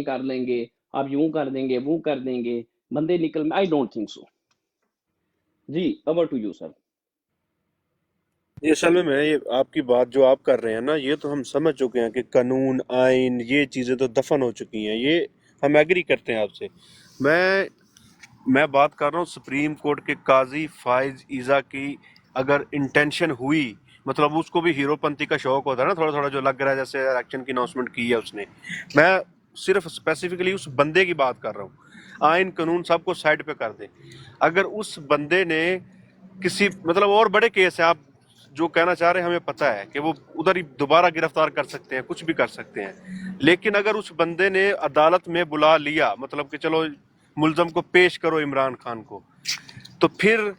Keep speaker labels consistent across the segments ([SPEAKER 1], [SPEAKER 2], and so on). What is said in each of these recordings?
[SPEAKER 1] کر لیں گے، آپ یوں کر دیں گے، وہ کر دیں گے، بندے نکل. I don't think so. جی اوور ٹو یو سر.
[SPEAKER 2] یہ اصل میں یہ آپ کی بات جو آپ کر رہے ہیں نا، یہ تو ہم سمجھ چکے ہیں کہ قانون آئین یہ چیزیں تو دفن ہو چکی ہیں، یہ ہم ایگری کرتے ہیں آپ سے. میں بات کر رہا ہوں سپریم کورٹ کے قاضی فائز عیسیٰ کی اگر انٹینشن ہوئی، مطلب اس کو بھی ہیرو پنتی کا شوق ہوتا ہے نا تھوڑا تھوڑا، جو لگ رہا ہے جیسے الیکشن کی اناؤنسمنٹ کی ہے اس نے. میں صرف اسپیسیفکلی اس بندے کی بات کر رہا ہوں. آئین قانون سب کو سائڈ پہ کر دیں. اگر اس بندے نے کسی مطلب اور بڑے کیس ہیں، آپ جو کہنا چاہ رہے ہیں ہمیں پتہ ہے کہ وہ ادھر ہی دوبارہ گرفتار کر سکتے ہیں، کچھ بھی کر سکتے ہیں. لیکن اگر اس بندے نے عدالت میں بلا لیا، مطلب کہ چلو ملزم کو پیش کرو عمران خان کو، تو پھر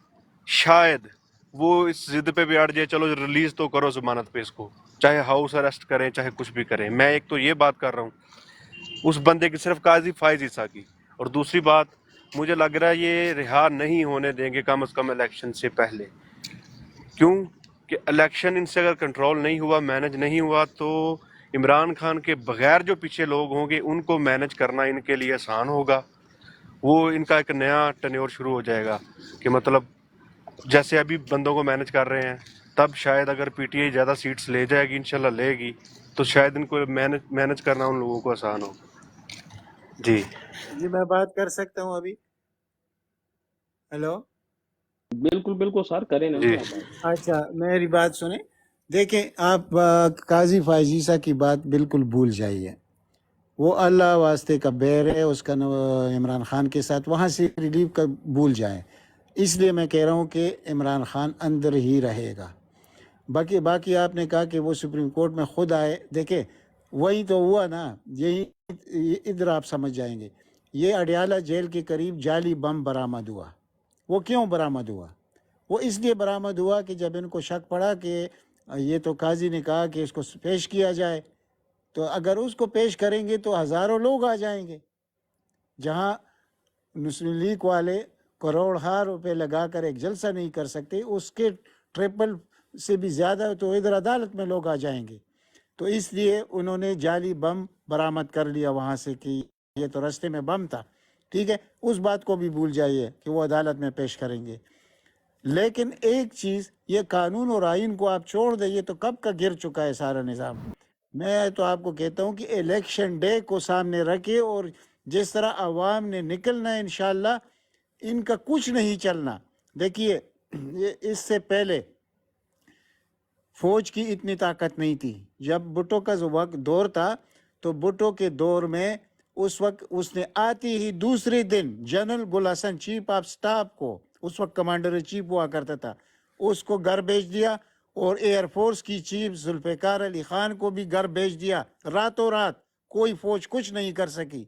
[SPEAKER 2] شاید وہ اس ضد پہ بھی اڑ جائے، چلو ریلیز تو کرو ضمانت پہ اس کو، چاہے ہاؤس اریسٹ کریں چاہے کچھ بھی کریں. میں ایک تو یہ بات کر رہا ہوں اس بندے کی، صرف قاضی فائز عیسیٰ کی. اور دوسری بات مجھے لگ رہا ہے یہ رہا نہیں ہونے دیں گے کم از کم الیکشن سے پہلے. کیوں کہ الیکشن ان سے اگر کنٹرول نہیں ہوا، مینج نہیں ہوا، تو عمران خان کے بغیر جو پیچھے لوگ ہوں گے ان کو مینج کرنا ان کے لیے آسان ہوگا. وہ ان کا ایک نیا ٹینیور شروع ہو جائے گا کہ مطلب جیسے ابھی بندوں کو مینج کر رہے ہیں، تب شاید اگر پی ٹی آئی زیادہ سیٹس لے جائے گی، انشاءاللہ لے گی، تو شاید ان کو مینج کرنا ان لوگوں کو آسان ہو. جی
[SPEAKER 3] جی میں بات کر سکتا ہوں ابھی؟ ہیلو.
[SPEAKER 1] بالکل بالکل سر، کریں نا
[SPEAKER 2] جی
[SPEAKER 1] جی آپ بات.
[SPEAKER 3] اچھا میری بات سنیں. دیکھیں آپ قاضی فائز عیسیٰ کی بات بالکل بھول جائیے. وہ اللہ واسطے کا بیر ہے اس کا عمران خان کے ساتھ، وہاں سے ریلیو کا بھول جائیں. اس لیے میں کہہ رہا ہوں کہ عمران خان اندر ہی رہے گا. باقی آپ نے کہا کہ وہ سپریم کورٹ میں خود آئے، دیکھیں وہی تو ہوا نا. یہی ادھر آپ سمجھ جائیں گے. یہ اڈیالہ جیل کے قریب جعلی بم برآمد ہوا. وہ کیوں برآمد ہوا؟ وہ اس لیے برآمد ہوا کہ جب ان کو شک پڑا کہ یہ تو قاضی نے کہا کہ اس کو پیش کیا جائے، تو اگر اس کو پیش کریں گے تو ہزاروں لوگ آ جائیں گے. جہاں مسلم لیگ والے کروڑ روپے لگا کر ایک جلسہ نہیں کر سکتے، اس کے ٹریپل سے بھی زیادہ تو ادھر عدالت میں لوگ آ جائیں گے. تو اس لیے انہوں نے جعلی بم برآمد کر لیا وہاں سے کہ یہ تو رستے میں بم تھا. ٹھیک ہے، اس بات کو بھی بھول جائیے کہ وہ عدالت میں پیش کریں گے. لیکن ایک چیز، یہ قانون اور آئین کو آپ چھوڑ دیں، یہ تو کب کا گر چکا ہے سارا نظام. میں تو آپ کو کہتا ہوں کہ الیکشن ڈے کو سامنے رکھے، اور جس طرح عوام نے نکلنا ہے انشاءاللہ، ان کا کچھ نہیں چلنا. دیکھیے اس سے پہلے فوج کی اتنی طاقت نہیں تھی. جب بھٹو کا وقت دور تھا تو بھٹو کے دور میں اس وقت اس نے آتی ہی دوسرے دن general Gul Hassan chief of staff کو، اس وقت کمانڈر چیف ہوا کرتا تھا، اس کو گھر بھیج دیا، اور ایئر فورس کی چیف ذوالفقار علی خان کو بھی گھر بھیج دیا راتوں رات. کوئی فوج کچھ نہیں کر سکی.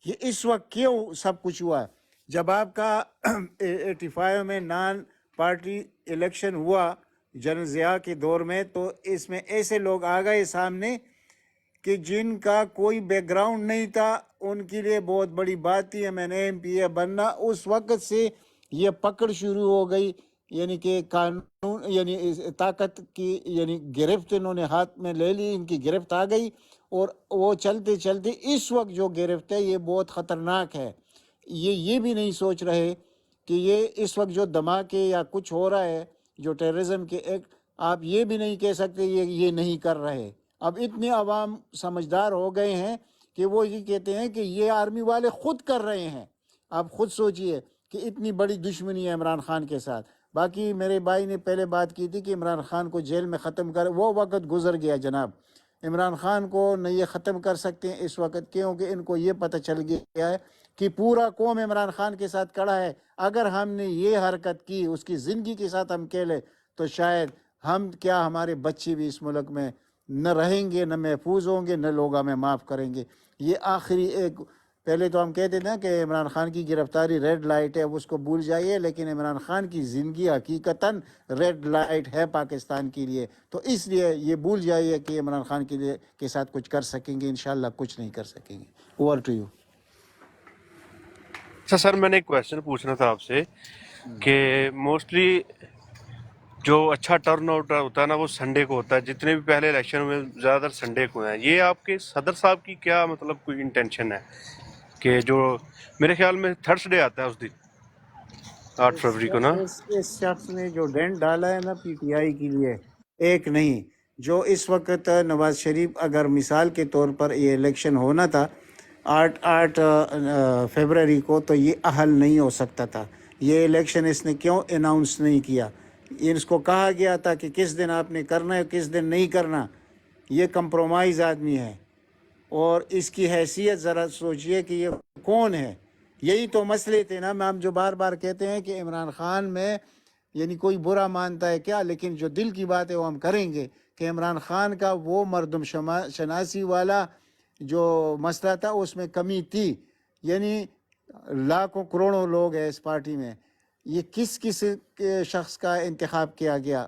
[SPEAKER 3] یہ اس وقت کیوں سب کچھ ہوا؟ جب آپ کا 85 میں نان پارٹی الیکشن ہوا جنرل ضیاء کے دور میں، تو اس میں ایسے لوگ آ گئے سامنے کہ جن کا کوئی بیک گراؤنڈ نہیں تھا، ان کے لیے بہت بڑی بات تھی میں نے MP بننا. اس وقت سے یہ پکڑ شروع ہو گئی، یعنی کہ قانون یعنی طاقت کی یعنی گرفت انہوں نے ہاتھ میں لے لی، ان کی گرفت آ گئی. اور وہ چلتے چلتے اس وقت جو گرفت ہے یہ بہت خطرناک ہے. یہ بھی نہیں سوچ رہے کہ یہ اس وقت جو دھماکے یا کچھ ہو رہا ہے جو ٹیررزم کے ایک، آپ یہ بھی نہیں کہہ سکتے یہ نہیں کر رہے. اب اتنے عوام سمجھدار ہو گئے ہیں کہ وہ یہ کہتے ہیں کہ یہ آرمی والے خود کر رہے ہیں. آپ خود سوچئے کہ اتنی بڑی دشمنی ہے عمران خان کے ساتھ. باقی میرے بھائی نے پہلے بات کی تھی کہ عمران خان کو جیل میں ختم کر، وہ وقت گزر گیا جناب. عمران خان کو نہ یہ ختم کر سکتے ہیں اس وقت، کیونکہ ان کو یہ پتہ چل گیا ہے کہ پورا قوم عمران خان کے ساتھ کھڑا ہے. اگر ہم نے یہ حرکت کی اس کی زندگی کے ساتھ ہم کھیلے، تو شاید ہم کیا ہمارے بچے بھی اس ملک میں نہ رہیں گے، نہ محفوظ ہوں گے، نہ لوگ ہمیں معاف کریں گے. یہ آخری ایک، پہلے تو ہم کہتے تھے کہ عمران خان کی گرفتاری ریڈ لائٹ ہے، اس کو بھول جائیے، لیکن عمران خان کی زندگی حقیقتاً ریڈ لائٹ ہے پاکستان کے لیے. تو اس لیے یہ بھول جائیے کہ عمران خان کے ساتھ کچھ کر سکیں گے، انشاءاللہ کچھ نہیں کر سکیں گے. Over to you.
[SPEAKER 2] اچھا سر، میں نے ایک کویشچن پوچھنا تھا آپ سے کہ موسٹلی جو اچھا ٹرن آؤٹ ہوتا ہے نا وہ سنڈے کو ہوتا ہے، جتنے بھی پہلے الیکشن ہوئے زیادہ تر سنڈے کو ہیں. یہ آپ کے صدر صاحب کی کیا مطلب کوئی انٹینشن ہے کہ جو میرے خیال میں تھرسڈے آتا ہے اس دن 8 فروری کو نا؟
[SPEAKER 3] اس شخص نے جو ڈینٹ ڈالا ہے نا پی ٹی آئی کے لیے، ایک نہیں، جو اس وقت نواز شریف اگر مثال کے طور پر یہ الیکشن ہونا تھا 8 فیبرری کو، تو یہ اہل نہیں ہو سکتا تھا. یہ الیکشن اس نے کیوں اناؤنس نہیں کیا؟ اس کو کہا گیا تھا کہ کس دن آپ نے کرنا ہے کس دن نہیں کرنا. یہ کمپرومائز آدمی ہے، اور اس کی حیثیت ذرا سوچئے کہ یہ کون ہے. یہی تو مسئلے تھے نا، ہم جو بار بار کہتے ہیں کہ عمران خان میں یعنی کوئی برا مانتا ہے کیا، لیکن جو دل کی بات ہے وہ ہم کریں گے کہ عمران خان کا وہ مردم شناسی والا جو مسئلہ تھا اس میں کمی تھی. یعنی لاکھوں کروڑوں لوگ ہیں اس پارٹی میں، یہ کس شخص کا انتخاب کیا گیا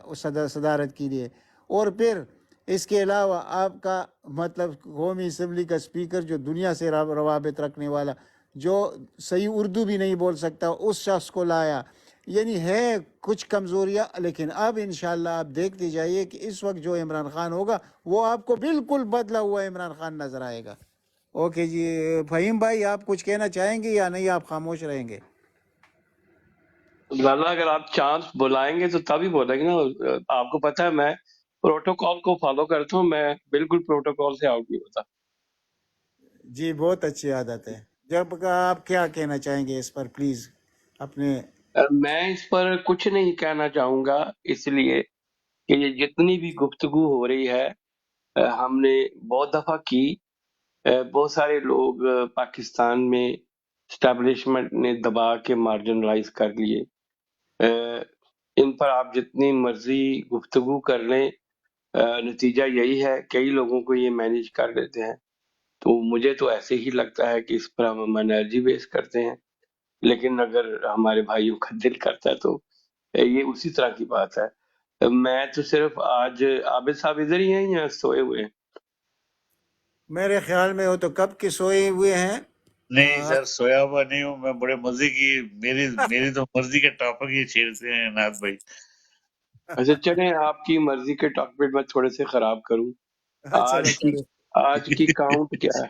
[SPEAKER 3] صدارت کے لیے؟ اور پھر اس کے علاوہ آپ کا مطلب قومی اسمبلی کا اسپیکر جو دنیا سے روابط رکھنے والا، جو صحیح اردو بھی نہیں بول سکتا، اس شخص کو لایا. یعنی ہے کچھ کمزوریاں، لیکن اب انشاءاللہ آپ دیکھتے جائیے کہ اس وقت جو عمران خان ہوگا وہ آپ کو بالکل بدلا ہوا عمران خان نظر آئے گا. اوکے جی فہیم بھائی، آپ کچھ کہنا چاہیں گے یا نہیں، آپ خاموش رہیں گے؟
[SPEAKER 4] والا اگر آپ چانس بلائیں گے تو تب ہی بولیں گے نا. آپ کو پتہ ہے میں پروٹوکول کو فالو کرتا ہوں، میں بالکل پروٹوکول سے آؤٹ نہیں ہوتا.
[SPEAKER 3] جی بہت اچھی عادت ہے. جب آپ کیا کہنا چاہیں گے اس پر پلیز اپنے؟
[SPEAKER 4] میں اس پر کچھ نہیں کہنا چاہوں گا، اس لیے کہ یہ جتنی بھی گفتگو ہو رہی ہے ہم نے بہت دفعہ کی. بہت سارے لوگ پاکستان میں اسٹیبلشمنٹ نے دبا کے مارجنلائز کر لیے. ان پر آپ جتنی مرضی گفتگو کر لیں، نتیجہ یہی ہے کئی لوگوں کو یہ مینیج کر لیتے ہیں. تو مجھے تو ایسے ہی لگتا ہے کہ اس پر ہم انرجی بیس کرتے ہیں، لیکن اگر ہمارے بھائیوں کا دل کرتا ہے تو یہ اسی طرح کی بات ہے. میں تو صرف آج عابد صاحب ادھر ہی ہیں یا سوئے ہوئے ہیں؟
[SPEAKER 3] میرے خیال میں وہ تو کب کے سوئے ہوئے ہیں.
[SPEAKER 5] نہیں سر، سویا ہوا نہیں ہوں میں. بڑے مزے کی میری تو مرضی کے ٹاپک ہی چھیڑتے ہیں ناد بھائی.
[SPEAKER 4] اچھا چلیں، آپ کی مرضی کے ٹاپک میں تھوڑے سے خراب کروں. آج کی کاؤنٹ کیا ہے؟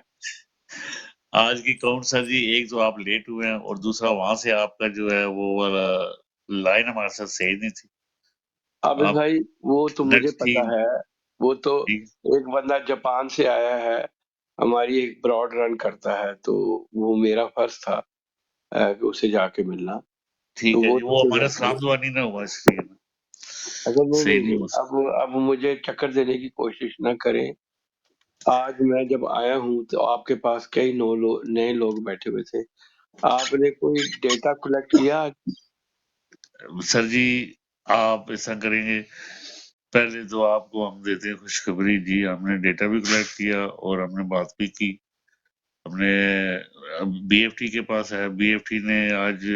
[SPEAKER 5] آج کی کاؤنٹ سر جی، ایک تو آپ لیٹ ہوئے ہیں، اور دوسرا وہاں سے آپ کا جو ہے وہ والا لائن ہمارے ساتھ صحیح نہیں تھی.
[SPEAKER 4] عابد بھائی وہ تو مجھے پتا ہے، وہ تو ایک بندہ جاپان سے آیا ہے، ہماری ایک براڈ رن کرتا ہے، تو وہ میرا فرض تھا کہ اسے جا کے ملنا.
[SPEAKER 5] ٹھیک ہے جی، وہ ہمارا سلام دعا نہیں نہ ہوا اس لیے
[SPEAKER 4] اگر
[SPEAKER 5] صحیح نہیں ہو سکتا.
[SPEAKER 4] اب مجھے چکر دینے کی کوشش نہ کریں. آج میں جب آیا ہوں تو آپ کے پاس کئی نئے لوگ بیٹھے ہوئے تھے. آپ نے کوئی ڈیٹا کلیکٹ کیا؟
[SPEAKER 5] سر جی آپ ایسا کریں گے، پہلے تو آپ کو ہم دیتے ہیں خوشخبری جی، ہم نے ڈیٹا بھی کلیکٹ کیا اور ہم نے بات بھی کی. ہم نے بی ایف ٹی کے پاس ہے، بی ایف ٹی نے آج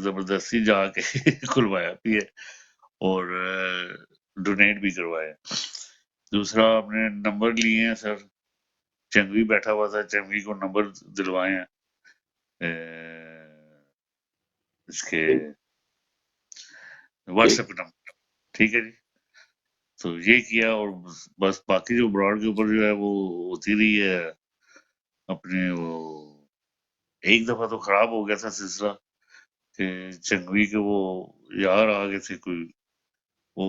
[SPEAKER 5] زبردستی جا کے کھلوایا بھی ہے اور ڈونیٹ بھی کروایا. دوسرا ہم نے نمبر لیے ہیں سر، چنگوی بیٹھا ہوا تھا، چنگوی کو نمبر دلوائے ہیں اس کے واٹس ایپ نمبر. ٹھیک ہے جی، تو یہ کیا. اور بس باقی جو براڈ کے اوپر جو ہے وہ ہوتی رہی ہے اپنے. وہ ایک دفعہ تو خراب ہو گیا تھا سلسلہ کہ چنگوی کے وہ یار آگے تھے، کوئی وہ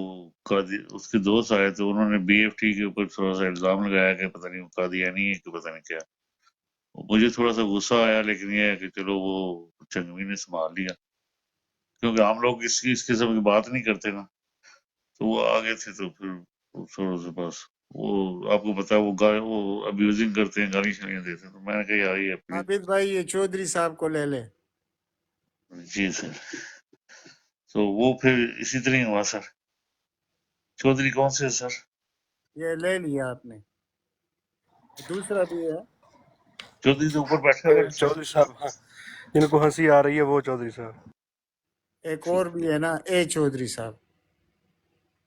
[SPEAKER 5] اس کے دوست آئے تو انہوں نے بی ایف ٹی کے اوپر تھوڑا سا الزام لگایا کہ پتہ نہیں قادیانی ہے کہ پتہ نہیں کیا. مجھے تھوڑا سا غصہ آیا، لیکن یہ ہے کہ چلو وہ چنگوی نے سنبھال لیا، کیونکہ ہم لوگ اس قسم کی بات نہیں کرتے نا. تو وہ آگے تھے تو پھر تھوڑا سا بس وہ آپ کو پتا وہ ابیوزنگ کرتے ہیں، گالی شالیاں دیتے ہیں. تو میں نے کہا یار یہ اپنی.
[SPEAKER 3] عابد بھائی یہ چودھری صاحب کو لے لے.
[SPEAKER 5] جی سر. تو وہ پھر اسی طرح ہی ہوا سر. چودھری کون سے سر؟
[SPEAKER 3] یہ لے لیا آپ نے. دوسرا بھی ہے
[SPEAKER 5] چودھری تو اوپر بیٹھے ہوئے ہیں سر.
[SPEAKER 2] چودھری صاحب جن کو ہنسی آ رہی ہے وہ چودھری صاحب.
[SPEAKER 3] ایک اور بھی ہے نا، اے چودھری صاحب.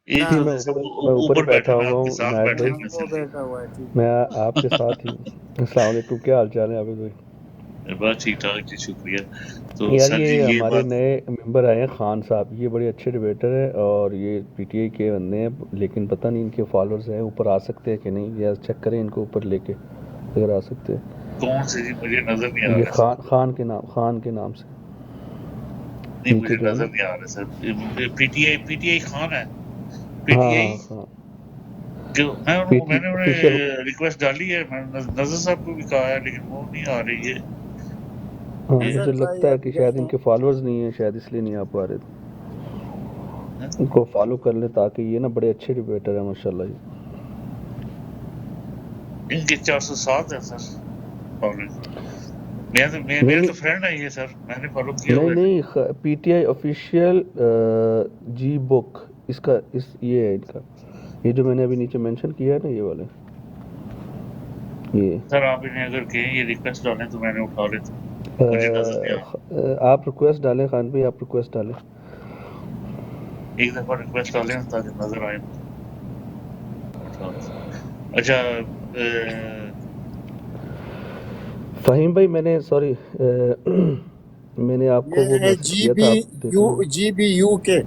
[SPEAKER 5] ایک چودھری صاحب اوپر بیٹھے ہیں، آپ کے ساتھ بیٹھے ہیں.
[SPEAKER 3] وہ بیٹھا ہوا ہے. ٹھیک
[SPEAKER 6] میں آپ کے ساتھ ہی ہوں. السلام علیکم، کیا حال چال ہے عابد بھائی؟
[SPEAKER 5] بس ٹھیک ٹھاک جی، شکریہ. تو
[SPEAKER 6] یار
[SPEAKER 5] سر جی
[SPEAKER 6] یہ
[SPEAKER 5] یہ
[SPEAKER 6] ہمارے
[SPEAKER 5] بات
[SPEAKER 6] نئے ممبر آئے ہیں خان صاحب، یہ بڑے اچھے ڈیبیٹر ہیں اور یہ پی ٹی آئی کے بندے ہیں، لیکن پتہ نہیں ان کے فالوورز ہیں اوپر آ سکتے ہیں کہ نہیں، یا چیک کریں ان کو اوپر لے کے اگر آ سکتے ہیں.
[SPEAKER 5] کون سے جی؟ مجھے نظر نہیں آ
[SPEAKER 6] یہ
[SPEAKER 5] رہا سر.
[SPEAKER 6] خان کے نام سے
[SPEAKER 5] نہیں
[SPEAKER 6] ان کے
[SPEAKER 5] مجھے
[SPEAKER 6] جو ہے نا.
[SPEAKER 5] نظر نہیں آ رہا سر. پی ٹی آئی خان ہے. پی ٹی
[SPEAKER 6] ہاں
[SPEAKER 5] آئی
[SPEAKER 6] ہاں
[SPEAKER 5] میں نے
[SPEAKER 6] آفیشیل.
[SPEAKER 5] انہیں ریکویسٹ ڈالی ہے. میں نے نظر صاحب کو بھی کہا ہے لیکن وہ نہیں آ رہی ہے.
[SPEAKER 6] ہاں
[SPEAKER 5] یہ
[SPEAKER 6] مجھے
[SPEAKER 3] نظر بھائی
[SPEAKER 6] لگتا ہے کہ
[SPEAKER 3] ابھی
[SPEAKER 6] شاید ان
[SPEAKER 3] دیکھیں
[SPEAKER 6] کے فالوورز نہیں ہیں، شاید اس لیے نہیں آ پا رہے تھے. ان کو فالو کر لیں تاکہ یہ نا بڑے اچھے ڈیبیٹر ہیں ماشاءاللہ.
[SPEAKER 5] ان کے 407 ہے سر فالوئنگ.
[SPEAKER 6] نہیں
[SPEAKER 5] میرے تو
[SPEAKER 6] نہیں
[SPEAKER 5] فرینڈ ہے یہ سر، میں نے فالو کیا ہوا ہے.
[SPEAKER 6] نہیں پی ٹی آئی آفیشیل جی بک اس کا یہ ہے ان کا، یہ جو میں نے ابھی نیچے مینشن کیا ہے نا یہ والے یہ
[SPEAKER 5] سر آپ انہیں اگر کہیں یہ ریکویسٹ ڈالیں تو میں نے اٹھا لیتا ہوں. مجھے نظر نہیں آ رہا.
[SPEAKER 6] آپ ریکویسٹ ڈالیں خان بھائی، آپ ریکویسٹ ڈالیں.
[SPEAKER 5] ایک دفعہ ریکویسٹ ڈالیں تاکہ نظر آئے مجھے، اٹھا لیتا ہوں. اچھا
[SPEAKER 6] فہیم بھائی میں نے سوری میں نے آپ کو وہ
[SPEAKER 3] یہ ہے
[SPEAKER 6] میسج کیا تھا، آپ دیکھ لیں.
[SPEAKER 3] جی بی یو کے،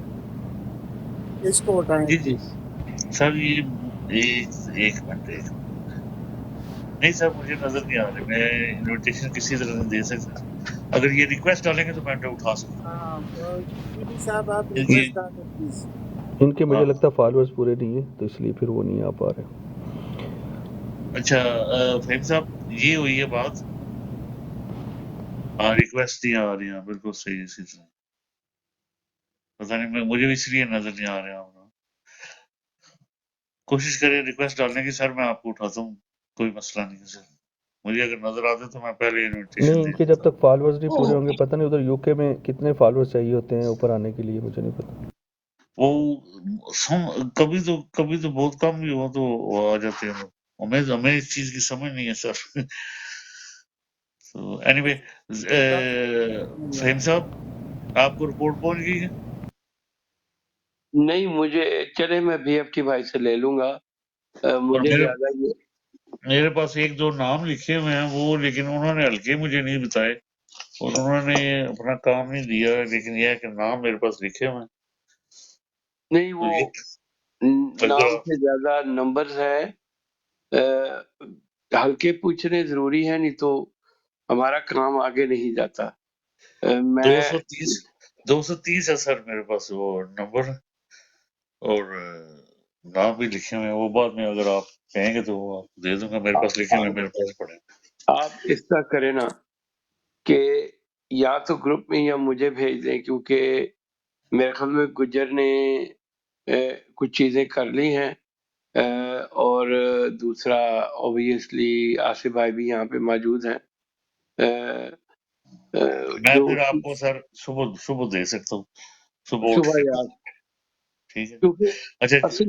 [SPEAKER 3] اس کو اٹھائیں
[SPEAKER 5] جی جی
[SPEAKER 3] پلیز.
[SPEAKER 5] سر یہ ایک منٹ نہیں سر مجھے نظر نہیں آ رہی. میں انویٹیشن کسی طرح نہیں دے سکتا. اگر یہ ریکویسٹ ڈالیں گے تو میں اٹھا سکتا
[SPEAKER 3] جی بی صاحب آپ
[SPEAKER 5] ہوں.
[SPEAKER 3] ریکویسٹ ڈالیں پلیز.
[SPEAKER 6] ان کے مجھے
[SPEAKER 5] ہاں
[SPEAKER 6] لگتا ہے فالوورز پورے نہیں ہیں تو اس لیے پھر وہ نہیں آ پا رہے.
[SPEAKER 5] اچھا فہیم صاحب یہ ہوئی ہے بات. ہاں ریکویسٹ نہیں آ رہی ہیں بالکل صحیح. اسی طرح پتہ نہیں مجھے بھی اس لیے نظر نہیں آ رہے ہیں. کوشش کریں ریکویسٹ ڈالنے کی سر، میں آپ کو اٹھاتا ہوں، کوئی مسئلہ نہیں ہے سر. مجھے اگر نظر آتے تو میں پہلے انویٹیشن
[SPEAKER 6] نہیں
[SPEAKER 5] دے
[SPEAKER 6] ان کے جب
[SPEAKER 5] دیتا.
[SPEAKER 6] تک فالوورز نہیں پورے ہوں گے، پتہ نہیں ادھر یو کے میں کتنے فالوورز چاہیے ہوتے ہیں اوپر آنے کے لیے، مجھے نہیں پتا.
[SPEAKER 5] وہ کبھی تو بہت کم بھی ہو تو وہ آ جاتے ہیں. ہمیں اس چیز کی سمجھ نہیں ہے سر. اینی وے فہیم صاحب آپ کو رپورٹ پہنچ گئی ہے؟
[SPEAKER 4] نہیں مجھے چلے میں بی ایف ٹی بھائی سے لے لوں گا.
[SPEAKER 5] اور
[SPEAKER 4] مجھے زیادہ یہ
[SPEAKER 5] میرے پاس ایک دو نام لکھے ہوئے ہیں وہ، لیکن انہوں نے ہلکے مجھے نہیں بتائے اور انہوں نے اپنا کام نہیں دیا، لیکن یہ ہے کہ نام میرے پاس لکھے ہوئے ہیں.
[SPEAKER 4] نہیں،
[SPEAKER 5] تو
[SPEAKER 4] وہ
[SPEAKER 5] یہ
[SPEAKER 4] نام
[SPEAKER 5] اگر
[SPEAKER 4] سے زیادہ نمبرز ہیں. ہلکے پوچھنے ضروری ہیں، نہیں تو ہمارا کام آگے نہیں جاتا. میں
[SPEAKER 5] 230 ہے سر میرے پاس وہ نمبر، اور نام بھی لکھے ہوئے ہیں. وہ بعد میں اگر آپ کہیں گے تو وہ آپ دے دوں گا. میرے پاس لکھے ہوئے، میرے پاس پڑے.
[SPEAKER 4] آپ اس طرح کریں نا کہ یا تو گروپ میں یا مجھے بھیج دیں، کیونکہ میرے خیال میں گجر نے کچھ چیزیں کر لی ہیں، اور دوسرا اوبیسلی آصف بھائی بھی یہاں پہ موجود ہیں.
[SPEAKER 5] میں
[SPEAKER 4] جو
[SPEAKER 5] پھر آپ کو سر صبح دے سکتا ہوں، صبح اٹھ
[SPEAKER 4] صبح
[SPEAKER 5] کے.
[SPEAKER 4] یاد،
[SPEAKER 5] ٹھیک ہے.
[SPEAKER 4] کیونکہ
[SPEAKER 5] اچھا
[SPEAKER 4] اصل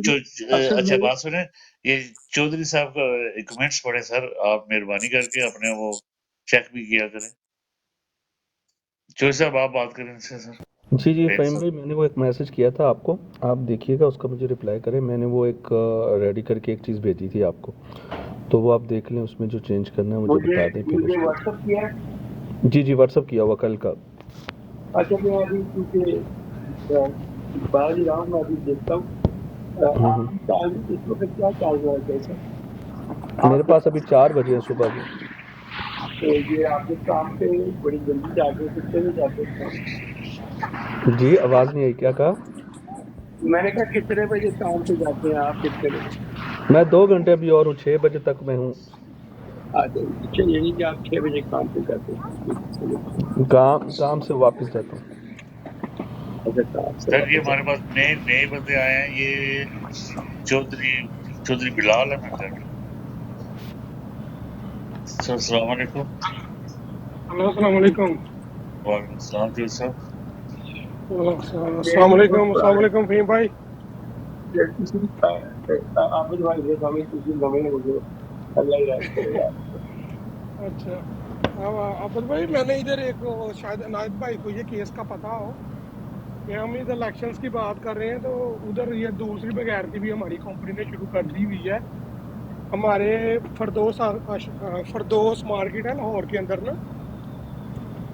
[SPEAKER 5] اچھا
[SPEAKER 4] میں
[SPEAKER 5] بات سنیں، یہ چودھری صاحب کا کمنٹس پڑھیں سر آپ، مہربانی کر کے اپنے وہ چیک بھی کیا کریں. چودھری صاحب آپ بات کریں ان سے سر.
[SPEAKER 6] جی
[SPEAKER 5] فہیم
[SPEAKER 6] فہیم
[SPEAKER 5] صاحب
[SPEAKER 6] بھائی میں نے وہ ایک میسج کیا تھا آپ کو، آپ دیکھیے گا اس کا مجھے رپلائی کریں. میں نے وہ ایک ریڈی کر کے ایک چیز بھیجی تھی آپ کو، تو وہ آپ دیکھ لیں، اس میں جو چینج کرنا ہے مجھے بتا دیں پھر اس
[SPEAKER 4] مجھے
[SPEAKER 6] کو.
[SPEAKER 4] واٹس ایپ کیا ہے.
[SPEAKER 6] جی واٹس اپ کیا ہوا کل کا.
[SPEAKER 4] اچھا میں ابھی کیونکہ باہر ہی رہا ہوں، میں ابھی دیکھتا ہوں. آپ کی ٹائمنگ اس وقت کیا چل رہا ہے کیسا
[SPEAKER 6] میرے
[SPEAKER 4] آپ
[SPEAKER 6] پاس ابھی 4 بجے ہیں صبح کے.
[SPEAKER 4] تو یہ آپ کے کام پہ بڑی جلدی جاتے ہیں، کتنے بجے جاتے ہیں کام؟
[SPEAKER 6] جی آواز نہیں آئی، کیا کہا؟
[SPEAKER 4] میں نے کہا کتنے بجے کام پہ جاتے ہیں آپ، کتنے بجے؟
[SPEAKER 6] میں 2 گھنٹے ابھی اور ہوں، 6 بجے تک میں ہوں.
[SPEAKER 4] اچھا یعنی کہ آپ 6 بجے کام پہ جاتے ہیں.
[SPEAKER 6] کام سے واپس جاتا ہوں.
[SPEAKER 4] اچھا کام سے
[SPEAKER 5] سر یہ
[SPEAKER 4] واپس
[SPEAKER 5] ہمارے پاس نئے بندے آئے ہیں. یہ چودھری بلال ہے میرے خیال میں. سر السلام علیکم.
[SPEAKER 7] ہلو السلام علیکم.
[SPEAKER 5] وعلیکم السلام چودھری صاحب.
[SPEAKER 7] السلام علیکم. السلام علیکم فہیم بھائی.
[SPEAKER 4] عابد بھائی سے ہمیں کسی نمے ہو اللہ ہی رحم کرے گا.
[SPEAKER 7] اچھا عابد بھائی، میں نے ادھر ایک شاید عنایت بھائی کو یہ کیس کا پتا ہو کہ ہم ادھر الیکشنز کی بات کر رہے ہیں، تو ادھر یہ دوسری بغیرتی بھی ہماری کمپنی نے شروع کر دی ہوئی ہے. ہمارے فردوس مارکیٹ ہے لاہور کے اندر نا،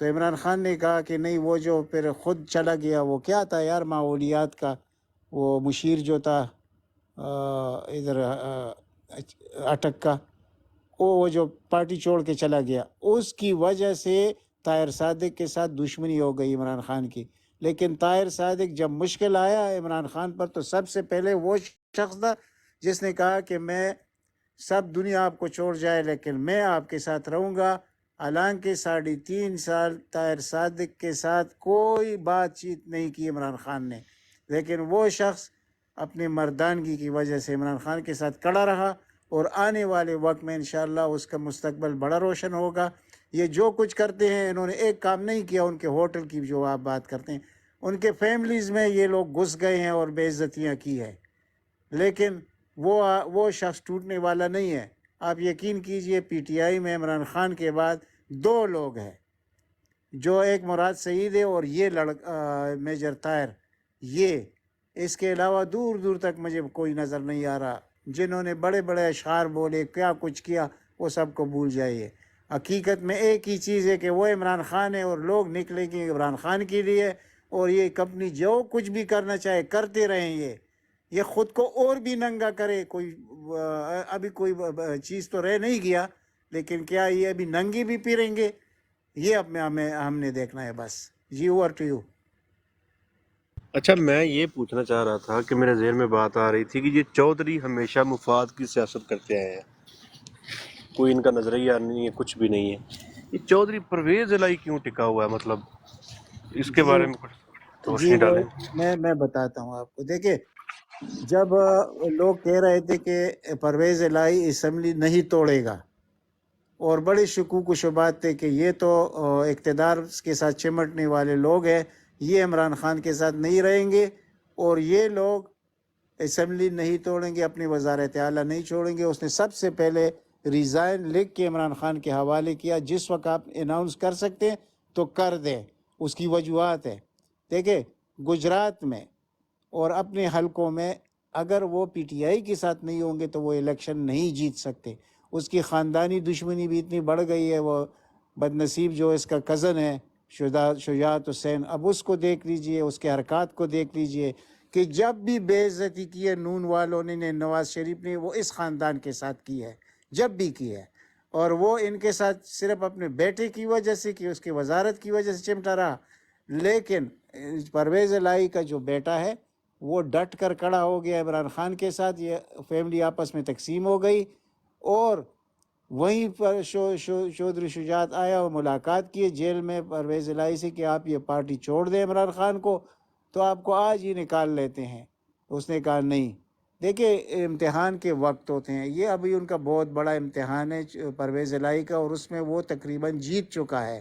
[SPEAKER 3] تو عمران خان نے کہا کہ نہیں، وہ جو پھر خود چلا گیا، وہ کیا تھا یار، ماحولیات کا وہ مشیر جو تھا ادھر اٹک کا، وہ جو پارٹی چھوڑ کے چلا گیا، اس کی وجہ سے طاہر صادق کے ساتھ دشمنی ہو گئی عمران خان کی. لیکن طاہر صادق جب مشکل آیا عمران خان پر تو سب سے پہلے وہ شخص تھا جس نے کہا کہ میں سب دنیا آپ کو چھوڑ جائے لیکن میں آپ کے ساتھ رہوں گا. حالانکہ 3.5 سال طاہر صادق کے ساتھ کوئی بات چیت نہیں کی عمران خان نے، لیکن وہ شخص اپنی مردانگی کی وجہ سے عمران خان کے ساتھ کڑا رہا، اور آنے والے وقت میں انشاءاللہ اس کا مستقبل بڑا روشن ہوگا. یہ جو کچھ کرتے ہیں انہوں نے ایک کام نہیں کیا، ان کے ہوٹل کی جو آپ بات کرتے ہیں، ان کے فیملیز میں یہ لوگ گھس گئے ہیں اور بے عزتیاں کی ہے، لیکن وہ شخص ٹوٹنے والا نہیں ہے. آپ یقین کیجئے پی ٹی آئی میں عمران خان کے بعد 2 لوگ ہیں، جو ایک مراد سعید ہے اور یہ میجر طاہر. یہ اس کے علاوہ دور دور تک مجھے کوئی نظر نہیں آ رہا. جنہوں نے بڑے بڑے اشعار بولے، کیا کچھ کیا، وہ سب کو بھول جائیے. حقیقت میں ایک ہی چیز ہے کہ وہ عمران خان ہے، اور لوگ نکلیں گے عمران خان کے لیے، اور یہ کمپنی جو کچھ بھی کرنا چاہے کرتے رہیں. یہ خود کو اور بھی ننگا کرے، کوئی ابھی کوئی چیز تو رہ نہیں گیا، لیکن کیا یہ ابھی ننگی بھی پھریں گے، یہ اب ہم نے دیکھنا ہے بس. جی اوور ٹو یو.
[SPEAKER 2] اچھا، میں یہ پوچھنا چاہ رہا تھا کہ میرے ذہن میں بات آ رہی تھی کہ یہ چودھری ہمیشہ مفاد کی سیاست کرتے آئے ہیں، کوئی ان کا نظریہ نہیں ہے، کچھ بھی نہیں ہے. یہ چودھری پرویز الہی کیوں ٹکا ہوا ہے، مطلب اس کے
[SPEAKER 3] جی
[SPEAKER 2] بارے میں کچھ
[SPEAKER 3] جی
[SPEAKER 2] روشنی ڈالیں.
[SPEAKER 3] میں بتاتا ہوں آپ کو. دیکھیں، جب لوگ کہہ رہے تھے کہ پرویز الہی اسمبلی نہیں توڑے گا، اور بڑے شکوک و شبہات تھے کہ یہ تو اقتدار کے ساتھ چمٹنے والے لوگ ہیں، یہ عمران خان کے ساتھ نہیں رہیں گے، اور یہ لوگ اسمبلی نہیں توڑیں گے، اپنی وزارت اعلیٰ نہیں چھوڑیں گے. اس نے سب سے پہلے ریزائن لکھ کے عمران خان کے حوالے کیا. جس وقت آپ اناؤنس کر سکتے ہیں تو کر دیں. اس کی وجوہات ہے. دیکھیں، گجرات میں اور اپنے حلقوں میں اگر وہ پی ٹی آئی کے ساتھ نہیں ہوں گے تو وہ الیکشن نہیں جیت سکتے. اس کی خاندانی دشمنی بھی اتنی بڑھ گئی ہے. وہ بدنصیب جو اس کا کزن ہے شجاعت حسین، اب اس کو دیکھ لیجئے، اس کے حرکات کو دیکھ لیجئے کہ جب بھی بے عزتی کی ہے نون والوں نے، نواز شریف نے، وہ اس خاندان کے ساتھ کی ہے، جب بھی کی ہے. اور وہ ان کے ساتھ صرف اپنے بیٹے کی وجہ سے، کہ اس کی وزارت کی وجہ سے چمٹا رہا. لیکن پرویز الہی کا جو بیٹا ہے وہ ڈٹ کر کھڑا ہو گیا عمران خان کے ساتھ. یہ فیملی آپس میں تقسیم ہو گئی، اور وہیں پر چودھری شجاعت آیا اور ملاقات کی جیل میں پرویز الہی سے کہ آپ یہ پارٹی چھوڑ دیں عمران خان کو، تو آپ کو آج ہی نکال لیتے ہیں. اس نے کہا نہیں. دیکھیں، امتحان کے وقت ہوتے ہیں، یہ ابھی ان کا بہت بڑا امتحان ہے پرویز الہی کا، اور اس میں وہ تقریباً جیت چکا ہے.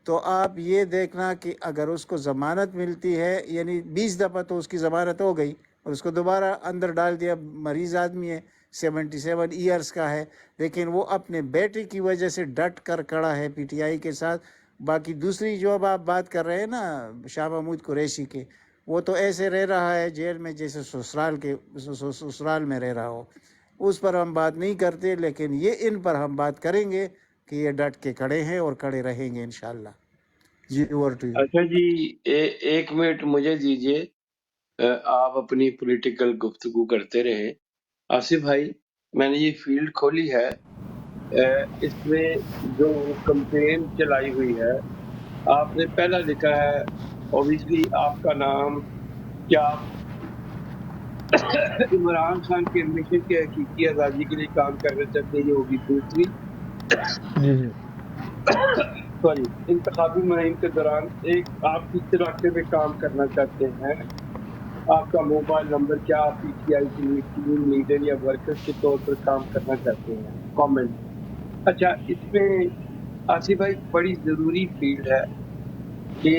[SPEAKER 3] تو آپ یہ دیکھنا کہ اگر اس کو ضمانت ملتی ہے، یعنی 20 دفعہ تو اس کی ضمانت ہو گئی اور اس کو دوبارہ اندر ڈال دیا. مریض آدمی ہے، 77 ایئرس کا ہے، لیکن وہ اپنے بیٹے کی وجہ سے ڈٹ کر کھڑا ہے پی ٹی آئی کے ساتھ. باقی دوسری جو اب آپ بات کر رہے ہیں نا شاہ محمود قریشی کے، وہ تو ایسے رہ رہا ہے جیل میں جیسے سسرال میں رہ رہا ہو. اس پر ہم بات نہیں کرتے، لیکن یہ ان پر ہم بات کریں گے کہ یہ ڈٹ کے کھڑے ہیں اور کھڑے رہیں گے انشاءاللہ. جی اوور ٹو یو.
[SPEAKER 4] اچھا جی، ایک منٹ مجھے دیجیے، آپ اپنی پولیٹیکل گفتگو کرتے رہیں. آصف بھائی، میں نے یہ فیلڈ کھولی ہے، اس میں جو کمپین چلائی ہوئی ہے، آپ نے پہلا لکھا ہے اوبیسلی آپ کا نام، کیا آپ عمران خان کے مشن کے حقیقی آزادی کے لیے کام کرنا چاہتے ہیں. یہ ہوگی دوسری.
[SPEAKER 6] جی
[SPEAKER 4] سوری، انتخابی مہم کے دوران ایک آپ کس علاقے میں کام کرنا چاہتے ہیں، آپ کا موبائل نمبر، کیا آپ پی ٹی آئی کے لیے ٹیم لیڈر یا ورکر کے طور پر کام کرنا چاہتے ہیں. کامنٹ. اچھا، اس میں آصف بھائی بڑی ضروری فیلڈ ہے کہ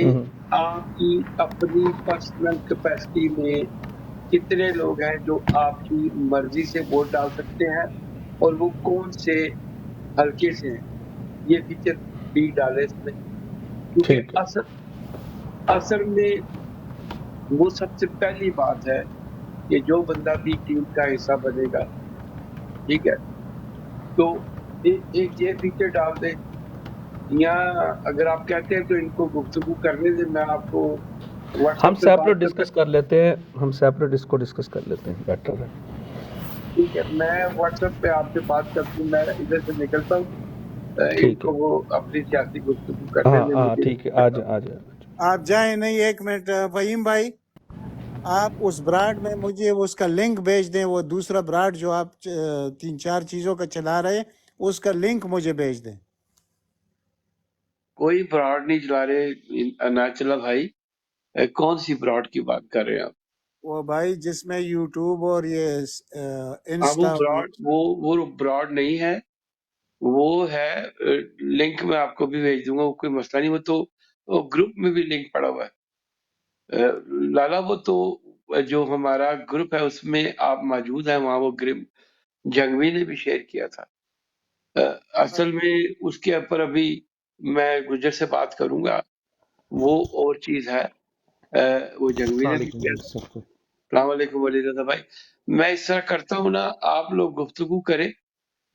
[SPEAKER 4] آپ کی اپنی پرسنل کیپیسٹی میں کتنے لوگ ہیں جو آپ کی مرضی سے ووٹ ڈال سکتے ہیں، اور وہ کون سے حلقے سے ہیں. یہ فیچر بھی ڈالے اس میں، کیونکہ اصل میں وہ سب سے پہلی بات ہے کہ جو بندہ بھی ٹیم کا حصہ بنے گا، ٹھیک ہے، تو ایک یہ فیچر ڈال دیں یا اگر آپ کہتے ہیں تو ان کو گفتگو کرنے سے میں آپ کو واٹس
[SPEAKER 6] ہم
[SPEAKER 4] ایپ پہ
[SPEAKER 6] سیپریٹ
[SPEAKER 4] بات کر
[SPEAKER 6] ڈسکس
[SPEAKER 4] سکتا
[SPEAKER 6] کر لیتے ہیں، ہم سیپریٹ اس کو ڈسکس کر لیتے ہیں، بیٹر ہے۔
[SPEAKER 4] ہوں؟ ٹھیک ہے، میں واٹس ایپ پہ آپ سے بات کرتا ہوں، میں ادھر سے نکلتا ہوں، ان
[SPEAKER 6] ٹھیک ہے،
[SPEAKER 4] کو وہ اپنی سیاسی گفتگو کرنے
[SPEAKER 6] ہاں
[SPEAKER 4] میں
[SPEAKER 6] ہاں
[SPEAKER 4] مجھے
[SPEAKER 6] ٹھیک ہے، آ جائیں آ جائیں۔
[SPEAKER 3] آپ جائیں نہیں، ایک منٹ فہیم بھائی، آپ اس براڈ میں مجھے اس کا لنک بھیج دیں، وہ دوسرا براڈ جو آپ 3-4 چیزوں کا چلا رہے ہیں، اس کا لنک مجھے بھیج دیں۔
[SPEAKER 4] کوئی براڈ نہیں چلا رہے عنایت اللہ بھائی، کون سی براڈ کی بات کر رہے ہیں آپ؟
[SPEAKER 3] وہ بھائی جس میں یوٹیوب اور یہ
[SPEAKER 4] ہاں وہ
[SPEAKER 3] انسٹا،
[SPEAKER 4] براڈ وہ براڈ نہیں ہے، وہ ہے لنک میں آپ کو بھی بھیج دوں گا، وہ کوئی مسئلہ نہیں، وہ تو گروپ میں بھی لنک پڑا ہوا ہے لالا، وہ تو جو ہمارا گروپ ہے اس میں آپ موجود ہیں، وہاں وہ گروپ جنگوی نے بھی شیئر کیا تھا۔ اصل میں اس کے اوپر ابھی میں گجر سے بات کروں گا، وہ اور چیز ہے، وہ جنگوی
[SPEAKER 1] السلام
[SPEAKER 4] نے بھی
[SPEAKER 1] علیکم
[SPEAKER 4] کیا
[SPEAKER 1] جی
[SPEAKER 4] تھا۔
[SPEAKER 1] سب کو۔
[SPEAKER 4] السلام علیکم ولی رضا بھائی، میں اس طرح کرتا ہوں نا، آپ لوگ گفتگو کریں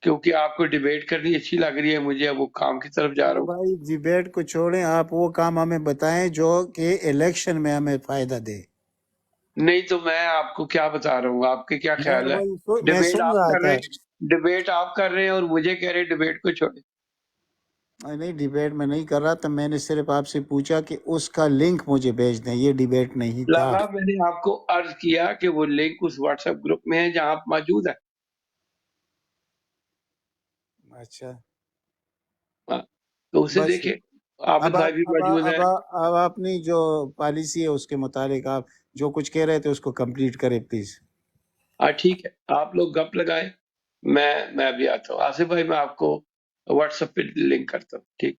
[SPEAKER 4] کیونکہ آپ کو ڈیبیٹ کرنی اچھی لگ رہی ہے، مجھے اب وہ کام کی طرف جا رہا
[SPEAKER 3] وہ
[SPEAKER 4] ہوں۔
[SPEAKER 3] بھائی ڈیبیٹ کو چھوڑیں، آپ وہ کام ہمیں بتائیں جو کہ الیکشن میں ہمیں فائدہ دے۔
[SPEAKER 4] نہیں تو میں آپ کو کیا بتا رہا ہوں، آپ کے کیا خیال ہے؟
[SPEAKER 3] میں
[SPEAKER 4] ڈیبیٹ
[SPEAKER 3] سن
[SPEAKER 4] آپ
[SPEAKER 3] رہا
[SPEAKER 4] کر رہے
[SPEAKER 3] تھا،
[SPEAKER 4] ہیں، ڈیبیٹ آپ کر رہے ہیں اور مجھے کہہ رہے ہیں ڈیبیٹ کو چھوڑیں۔
[SPEAKER 3] نہیں ڈیبیٹ میں نہیں کر رہا تھا، میں نے صرف آپ سے پوچھا کہ اس کا لنک مجھے بھیج دیں، یہ ڈیبیٹ نہیں تھا۔
[SPEAKER 4] لالا میں نے آپ کو عرض کیا کہ وہ لنک اس واٹس ایپ گروپ میں ہے جہاں آپ موجود ہیں۔
[SPEAKER 3] اچھا،
[SPEAKER 4] ہاں، تو اسے
[SPEAKER 3] بس
[SPEAKER 4] دیکھیں، عابد
[SPEAKER 3] اب
[SPEAKER 4] بھائی بھی موجود ہے۔
[SPEAKER 3] اب اپنی جو پالیسی ہے اس کے مطابق آپ جو کچھ کہہ رہے تھے اس کو کمپلیٹ کریں پلیز۔
[SPEAKER 4] ہاں ٹھیک ہے، آپ لوگ گپ لگائیں، میں بھی آتا ہوں۔ آصف بھائی میں آپ کو واٹس ایپ پہ لنک کرتا ہوں، ٹھیک۔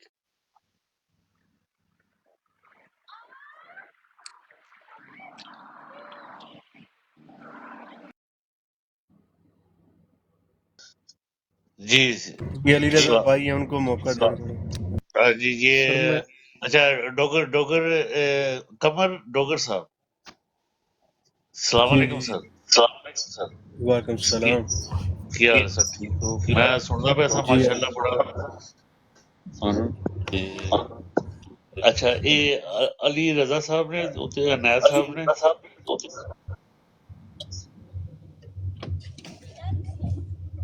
[SPEAKER 5] جی
[SPEAKER 2] یہ علی رضا
[SPEAKER 5] السلام
[SPEAKER 2] بھائی ہیں، ان کو موقع دیں تھوڑا۔
[SPEAKER 5] جی
[SPEAKER 1] سر
[SPEAKER 5] یہ
[SPEAKER 1] میں
[SPEAKER 5] اچھا ڈوگر قمر ڈوگر صاحب، السلام
[SPEAKER 2] جی
[SPEAKER 5] علیکم
[SPEAKER 2] جی،
[SPEAKER 5] سر۔
[SPEAKER 2] وعلیکم السلام۔
[SPEAKER 5] کیا حال ہے سر، ٹھیک ہو؟ میں سننا پہ تھا
[SPEAKER 2] جی
[SPEAKER 5] ماشاء اللہ بڑا اچھا یہ علی رضا صاحب نے عنایت صاحب نے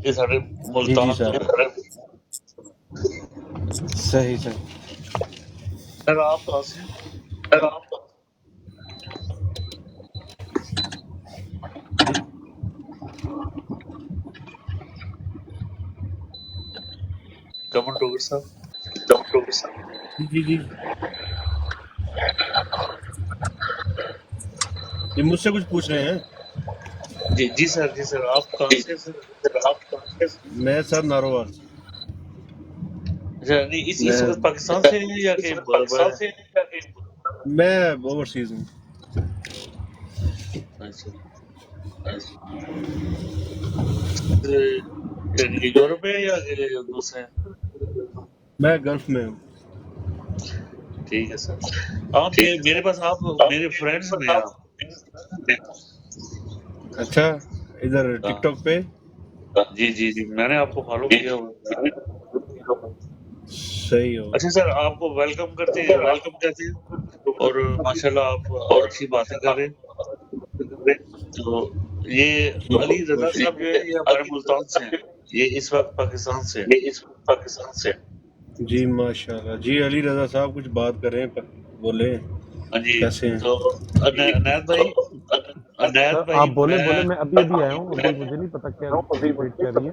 [SPEAKER 5] یہ سارے
[SPEAKER 2] جی جی
[SPEAKER 5] ملتان تو
[SPEAKER 2] سر، صحیح صحیح۔
[SPEAKER 5] سر آپ کہاں سے ہیں؟ قمر ڈوگر صاحب،
[SPEAKER 2] جی جی جی، یہ مجھ سے کچھ پوچھ رہے ہیں؟
[SPEAKER 5] جی جی سر آپ کہاں سے ہیں سر؟
[SPEAKER 2] میں سر ناروال سے۔
[SPEAKER 5] اچھا نہیں اس وقت پاکستان سے ہیں یا کہ
[SPEAKER 2] میں اوورسیز ہوں،
[SPEAKER 5] اچھا یورپ میں یا کہ دوسرے ہیں؟
[SPEAKER 2] میں گلف میں ہوں۔
[SPEAKER 5] ٹھیک ہے سر، آپ میرے پاس آپ میرے فرینڈز میں ہیں آپ۔
[SPEAKER 2] اچھا، ادھر ٹک ٹاک پہ؟
[SPEAKER 5] جی میں نے آپ کو فالو کیا ہوا ہے۔
[SPEAKER 2] صحیح ہو۔
[SPEAKER 5] اچھا سر آپ کو ویلکم کہتے ہیں اور ماشاءاللہ آپ اچھی باتیں کر رہے ہیں۔ تو یہ علی رضا صاحب جو ہے یہ ہمارے ملتان سے ہیں، یہ اس وقت پاکستان سے ہیں۔
[SPEAKER 2] جی ماشاء اللہ، جی علی رضا صاحب کچھ بات کریں، بولیں
[SPEAKER 5] ہاں جی،
[SPEAKER 2] کیسے ہیں؟
[SPEAKER 5] تو عنایت
[SPEAKER 1] سر
[SPEAKER 5] بھائی
[SPEAKER 1] آپ بولے
[SPEAKER 5] میں
[SPEAKER 1] میں ابھی آیا ہوں، ابھی مجھے نہیں پتا کیا ڈیبیٹ چل رہی ہے،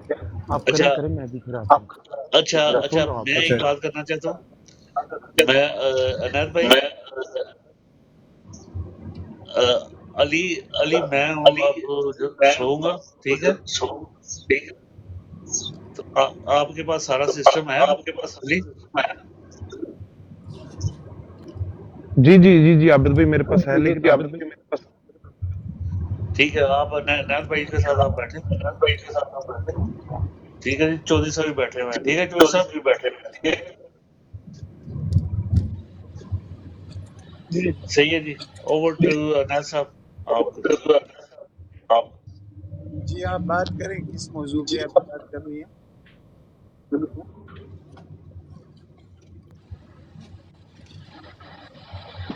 [SPEAKER 1] آپ
[SPEAKER 5] اچھا
[SPEAKER 1] کریں میں ابھی پھر آتا ہوں۔ سن رہا ہوں آپ
[SPEAKER 5] میں
[SPEAKER 1] کا۔
[SPEAKER 2] اچھا
[SPEAKER 5] ایک بات کرنا چاہتا ہوں، میں عنایت بھائی علی میں ہوں، اب جو سوؤں گا، ٹھیک ہے؟ تو آپ کے پاس سارا سسٹم ہے علی؟
[SPEAKER 1] جی عابد بھائی میرے پاس ہے، لیکن عابد بھائی
[SPEAKER 5] ٹھیک ہے، آپ عنایت بھائی کے ساتھ آپ بیٹھیں، ٹھیک ہے جی، چودھری صاحب بھی بیٹھے ہوئے ہیں، ٹھیک ہے چودھری صاحب؟ صحیح ہے جی، اوور ٹو عنایت صاحب، آپ کو۔
[SPEAKER 3] جی آپ بات کریں، کس موضوع پہ آپ بات کر رہی ہیں؟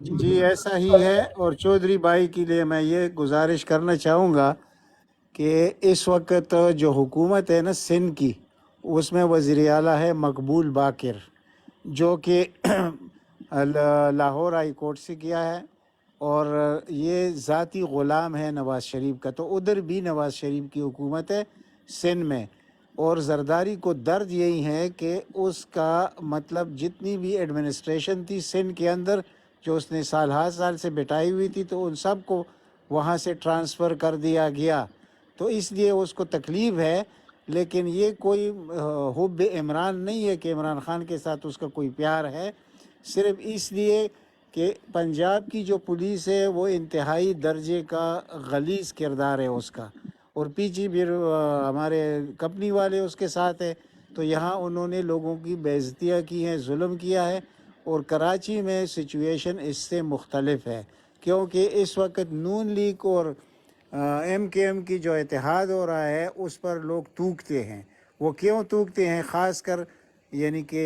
[SPEAKER 3] جی ایسا ہی ہے، اور چودھری بھائی کے لیے میں یہ گزارش کرنا چاہوں گا کہ اس وقت جو حکومت ہے نا سندھ کی، اس میں وزیر اعلیٰ ہے مقبول باقر، جو کہ لاہور ہائی کورٹ سے کیا ہے، اور یہ ذاتی غلام ہے نواز شریف کا، تو ادھر بھی نواز شریف کی حکومت ہے سندھ میں، اور زرداری کو درد یہی ہے کہ اس کا مطلب جتنی بھی ایڈمنسٹریشن تھی سندھ کے اندر، جو اس نے سال سے بٹائی ہوئی تھی، تو ان سب کو وہاں سے ٹرانسفر کر دیا گیا، تو اس لیے اس کو تکلیف ہے۔ لیکن یہ کوئی حب عمران نہیں ہے کہ عمران خان کے ساتھ اس کا کوئی پیار ہے، صرف اس لیے کہ پنجاب کی جو پولیس ہے وہ انتہائی درجے کا غلیظ کردار ہے اس کا، اور پیچھے پھر ہمارے کمپنی والے اس کے ساتھ ہے، تو یہاں انہوں نے لوگوں کی بے عزتیاں کی ہیں، ظلم کیا ہے، اور کراچی میں سچویشن اس سے مختلف ہے، کیونکہ اس وقت نون لیگ اور ایم کے ایم کی جو اتحاد ہو رہا ہے اس پر لوگ توکتے ہیں۔ وہ کیوں توکتے ہیں؟ خاص کر یعنی کہ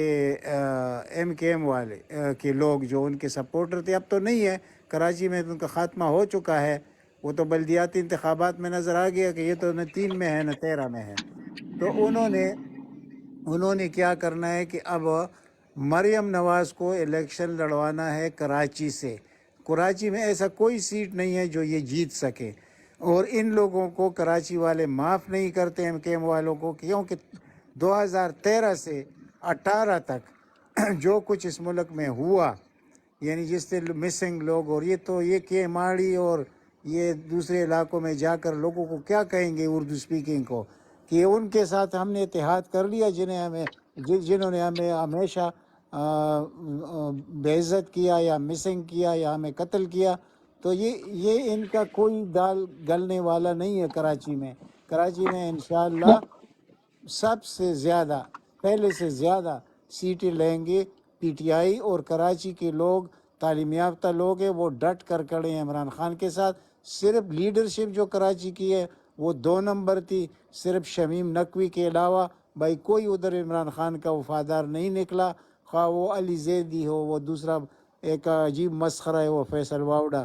[SPEAKER 3] ایم کے ایم والے کے لوگ جو ان کے سپورٹر تھے، اب تو نہیں ہے، کراچی میں تو ان کا خاتمہ ہو چکا ہے، وہ تو بلدیاتی انتخابات میں نظر آ گیا کہ یہ تو نہ 3 میں ہے نہ 13 میں ہے، تو انہوں نے کیا کرنا ہے کہ اب مریم نواز کو الیکشن لڑوانا ہے کراچی سے۔ کراچی میں ایسا کوئی سیٹ نہیں ہے جو یہ جیت سکے، اور ان لوگوں کو کراچی والے معاف نہیں کرتے ایم کے ایم والوں کو، کیونکہ 2013 سے 18 تک جو کچھ اس ملک میں ہوا، یعنی جس سے مسنگ لوگ، اور یہ تو یہ کہ ماڑی اور یہ دوسرے علاقوں میں جا کر لوگوں کو کیا کہیں گے اردو سپیکنگ کو، کہ ان کے ساتھ ہم نے اتحاد کر لیا جنہوں نے ہمیں ہمیشہ بے عزت کیا یا مسنگ کیا یا ہمیں قتل کیا، تو یہ ان کا کوئی دال گلنے والا نہیں ہے کراچی میں۔ کراچی میں انشاءاللہ سب سے زیادہ، پہلے سے زیادہ سیٹیں لیں گے پی ٹی آئی، اور کراچی کے لوگ تعلیم یافتہ لوگ ہیں، وہ ڈٹ کر کھڑے ہیں عمران خان کے ساتھ۔ صرف لیڈرشپ جو کراچی کی ہے وہ 2 نمبر تھی، صرف شمیم نقوی کے علاوہ بھائی کوئی ادھر عمران خان کا وفادار نہیں نکلا، خواہ وہ علی زیدی ہو، وہ دوسرا ایک عجیب مسخرہ ہے وہ فیصل واؤڈا،